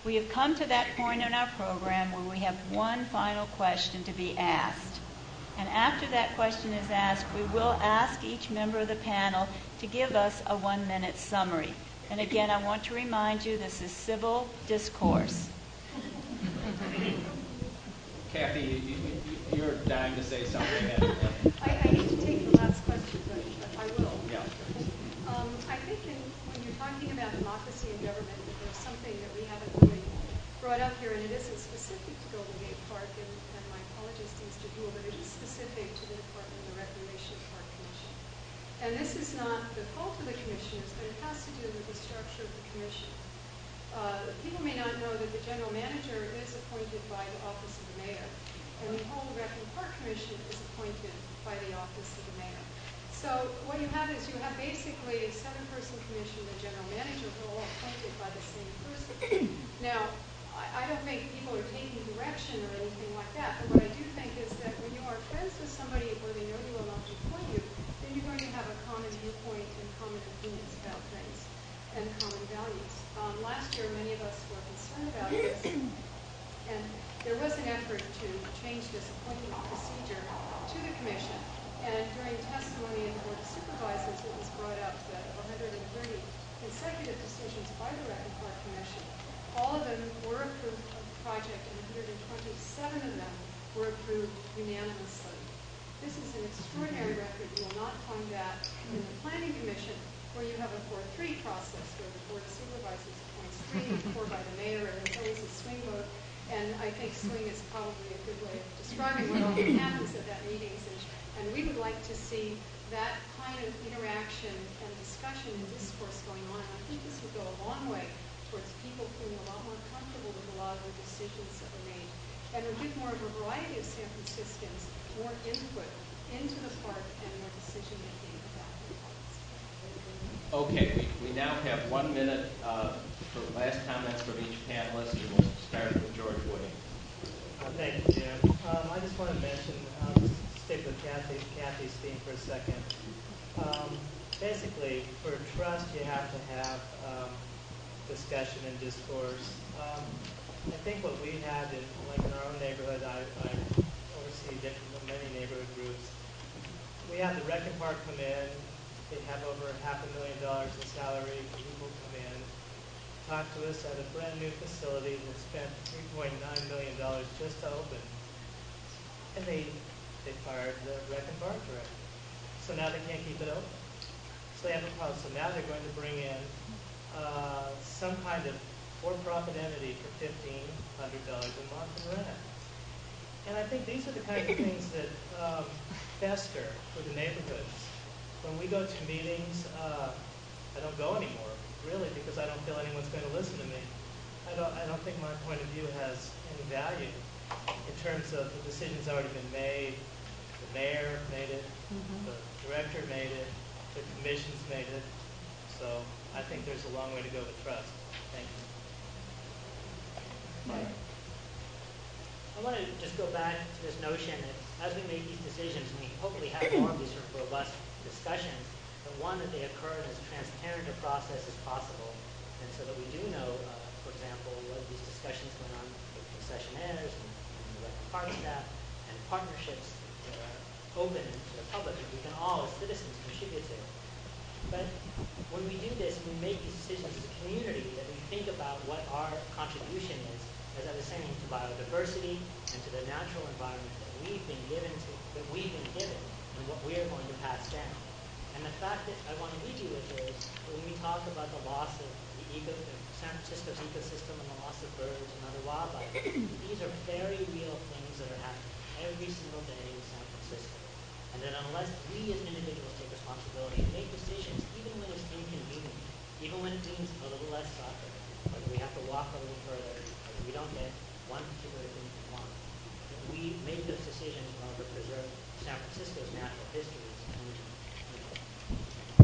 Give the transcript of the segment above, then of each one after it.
We have come to that point in our program where we have one final question to be asked. And after that question is asked, we will ask each member of the panel to give us a 1-minute summary. And again, I want to remind you, this is civil discourse. Kathy, you're dying to say something. I hate to take the last question, but I will. Yeah. I think when you're talking about democracy and government, that there's something that we haven't really brought up here, and it isn't specific to Golden Gate Park, and my apologies to Mr. Gould, but it is specific to the Department of the Recreation Park Commission. And this is not the fault of the commissioners, but it has to do with the structure of the commission. People may not know that the general manager is appointed by the office of the mayor, and the whole Rec and Park Commission is appointed by the office of the mayor. So what you have is you have basically a 7-person commission, the general manager, who are all appointed by the same person. Now, I don't think people are taking direction or anything like that, but what I do think is that when you are friends with somebody where they know you will not appoint you, then you're going to have a common viewpoint and common opinions about things and common values. Last year, many of us were concerned about this, and there was an effort to change this appointment procedure to the commission. And during testimony in the Board of Supervisors, it was brought up that 130 consecutive decisions by the Rec and Park Commission, all of them were approved of the project, and 127 of them were approved unanimously. This is an extraordinary record. You will not find that in the Planning Commission, where you have a 4-3 process, where the Board of Supervisors appoints 3, 4 by the mayor, and there's always a swing vote. And I think swing is probably a good way of describing what often happens at that meetings. And we would like to see that kind of interaction and discussion and discourse going on. I think this would go a long way towards people feeling a lot more comfortable with a lot of the decisions that were made. And would give more of a variety of San Franciscans more input into the park and more decision-making about the parks. Okay, we now have 1 minute for last comments from each panelist, and we'll start with George Wooding. Thank you, Jim. I just want to mention, stick with Kathy's theme for a second. Basically, for trust, you have to have discussion and discourse. I think what we had in our own neighborhood, I oversee many neighborhood groups. We have the Rec and Park come in. They have over $500,000 in salary. People come in, talk to us at a brand new facility that spent $3.9 million just to open. And they fired the Rec and Park director. So now they can't keep it open. So they have a problem. So now they're going to bring in some kind of for-profit entity for $1,500 a month in rent. And I think these are the kinds of things that fester for the neighborhoods. When we go to meetings, I don't go anymore, really, because I don't feel anyone's going to listen to me. I don't think my point of view has any value in terms of the decisions already been made. The mayor made it, the director made it, the commission's made it. So I think there's a long way to go with trust. Thank you. Mike. I want to just go back to this notion that as we make these decisions, and we hopefully have more of these sort of robust discussions, but one, that they occur in as transparent a process as possible, and so that we do know, for example, what these discussions went on with concessionaires and the Rec and Park staff and partnerships that are open to the public that we can all, as citizens, contribute to. But when we do this, we make these decisions as a community, that we think about what our contribution is, as I was saying, to biodiversity and to the natural environment that we've been given, and what we are going to pass down. And the fact that I want to leave you with is, when we talk about the loss of San Francisco's ecosystem and the loss of birds and other wildlife, these are very real things that are happening every single day in San Francisco. And that unless we as individuals take responsibility and make decisions, even when it's inconvenient, even when it means a little less soccer, whether we have to walk a little further, whether we don't get one particular thing we want, that we make those decisions in order to preserve San Francisco's natural histories.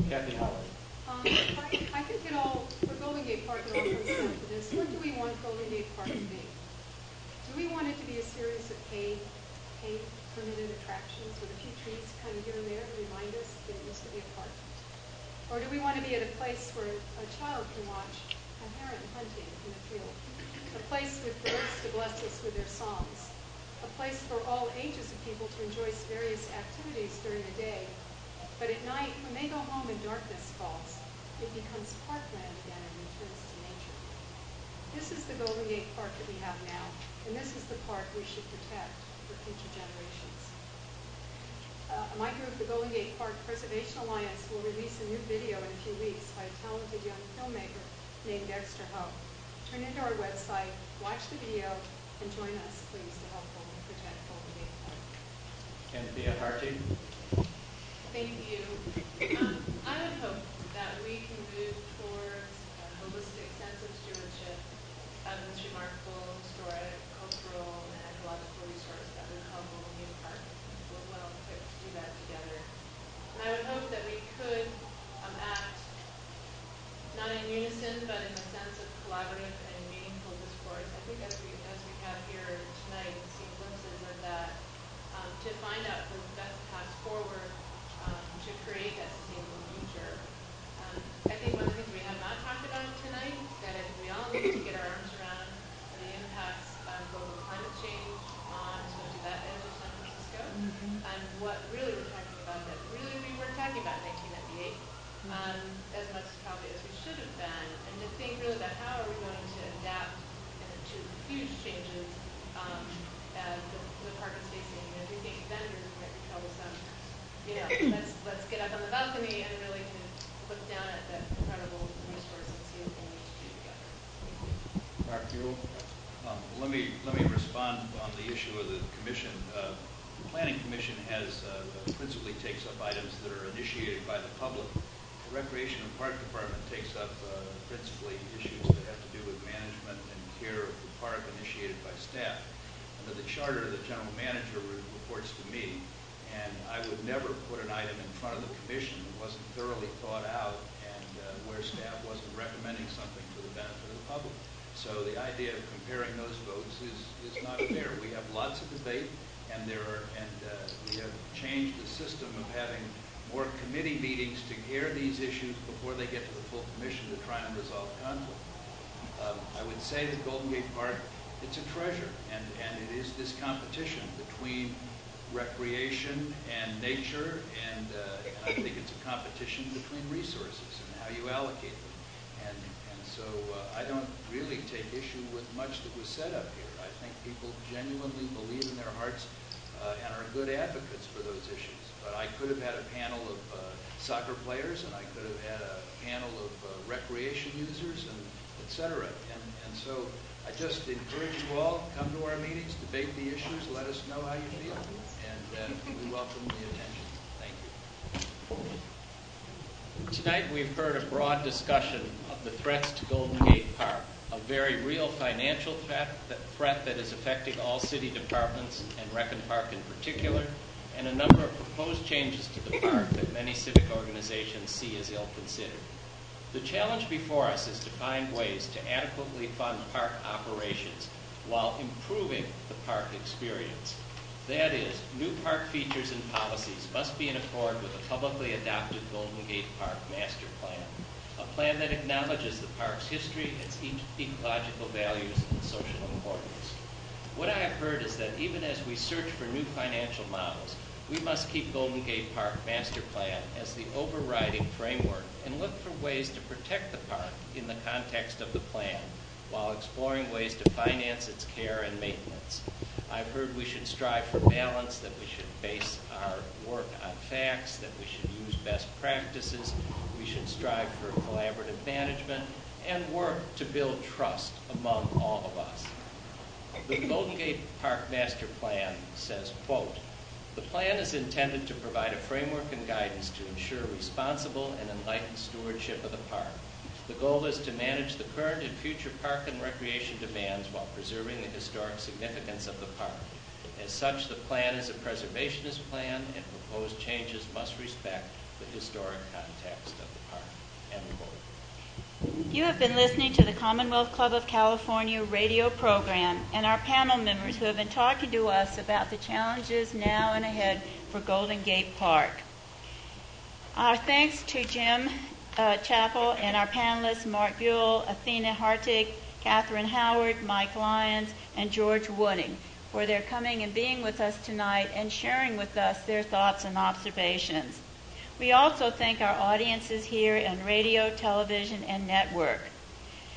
Kathy Howard. I think for Golden Gate Park, it all comes down to this. What do we want Golden Gate Park to be? Do we want it to be a series of paid permitted attractions with a few trees kind of here and there to remind us that it used to be a park? Or do we want to be at a place where a child can watch a heron hunting in a field? place with birds to bless us with their songs, a place for all ages of people to enjoy various activities during the day. But at night, when they go home and darkness falls, it becomes parkland again and returns to nature. This is the Golden Gate Park that we have now, and this is the park we should protect for future generations. My group, the Golden Gate Park Preservation Alliance, will release a new video in a few weeks by a talented young filmmaker named Dexter Ho. Turn into our website, watch the video, and join us, please, to help protect Golden Gate Park. And Thea Harty. Thank you. I would hope that we can move towards a holistic sense of stewardship of this remarkable historic, cultural, and ecological resource that we call Golden Gate Park. We're well equipped to do that together. And I would hope that we could act not in unison, but in the sense of collaborative and meaningful discourse. I think as we have here tonight, seen glimpses of that, to find out the best paths forward to create that sustainable future. I think one of the things we have not talked about tonight is that we all need to get our arms around the impacts of global climate change on especially that edge of San Francisco, and what really we're talking about that really we weren't talking about in 1998 as much probably as we should have been, and to think really about how are we going to adapt to huge changes as the park is facing. And if we think vendors might be troublesome, let's get up on the balcony and really kind of look down at that incredible resource and see what we need to do together. Mark Buell. Let me respond on the issue of the commission. The Planning Commission principally takes up items that are initiated by the public. The Recreation and Park Department takes up principally issues that have to do with management and care of the park initiated by staff. Under the charter, the general manager reports to me, and I would never put an item in front of the commission that wasn't thoroughly thought out and where staff wasn't recommending something for the benefit of the public. So the idea of comparing those votes is not fair. We have lots of debate, and we have changed the system of having more committee meetings to hear these issues before they get to the full commission to try and resolve conflict. I would say that Golden Gate Park, it's a treasure, and it is this competition between recreation and nature, and I think it's a competition between resources and how you allocate them. And so I don't really take issue with much that was said up here. I think people genuinely believe in their hearts and are good advocates for those issues. But I could have had a panel of soccer players, and I could have had a panel of recreation users, and et cetera. And so I just encourage you all, come to our meetings, debate the issues, let us know how you feel. And we welcome the attention. Thank you. Tonight we've heard a broad discussion of the threats to Golden Gate Park, a very real financial threat that is affecting all city departments and Rec and Park in particular, and a number of proposed changes to the park that many civic organizations see as ill-considered. The challenge before us is to find ways to adequately fund park operations while improving the park experience. That is, new park features and policies must be in accord with the publicly adopted Golden Gate Park Master Plan, a plan that acknowledges the park's history, its ecological values, and social importance. What I have heard is that even as we search for new financial models, we must keep Golden Gate Park Master Plan as the overriding framework and look for ways to protect the park in the context of the plan, while exploring ways to finance its care and maintenance. I've heard we should strive for balance, that we should base our work on facts, that we should use best practices, we should strive for collaborative management, and work to build trust among all of us. The Golden Gate Park Master Plan says, quote, "The plan is intended to provide a framework and guidance to ensure responsible and enlightened stewardship of the park. The goal is to manage the current and future park and recreation demands while preserving the historic significance of the park. As such, the plan is a preservationist plan, and proposed changes must respect the historic context of the park." End quote. You have been listening to the Commonwealth Club of California radio program and our panel members who have been talking to us about the challenges now and ahead for Golden Gate Park. Our thanks to Jim Chappell and our panelists Mark Buell, Athena Hartig, Catherine Howard, Mike Lyons, and George Wooding for their coming and being with us tonight and sharing with us their thoughts and observations. We also thank our audiences here on radio, television, and network.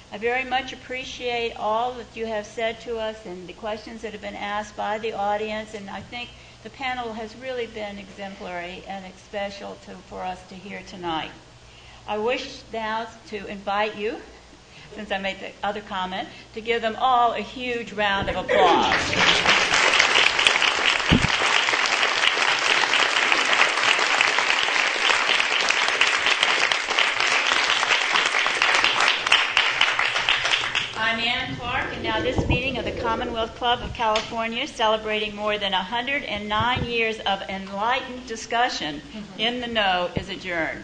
I very much appreciate all that you have said to us and the questions that have been asked by the audience, and I think the panel has really been exemplary and special for us to hear tonight. I wish now to invite you, since I made the other comment, to give them all a huge round of applause. I'm Ann Clark, and now this meeting of the Commonwealth Club of California, celebrating more than 109 years of enlightened discussion in the know, is adjourned.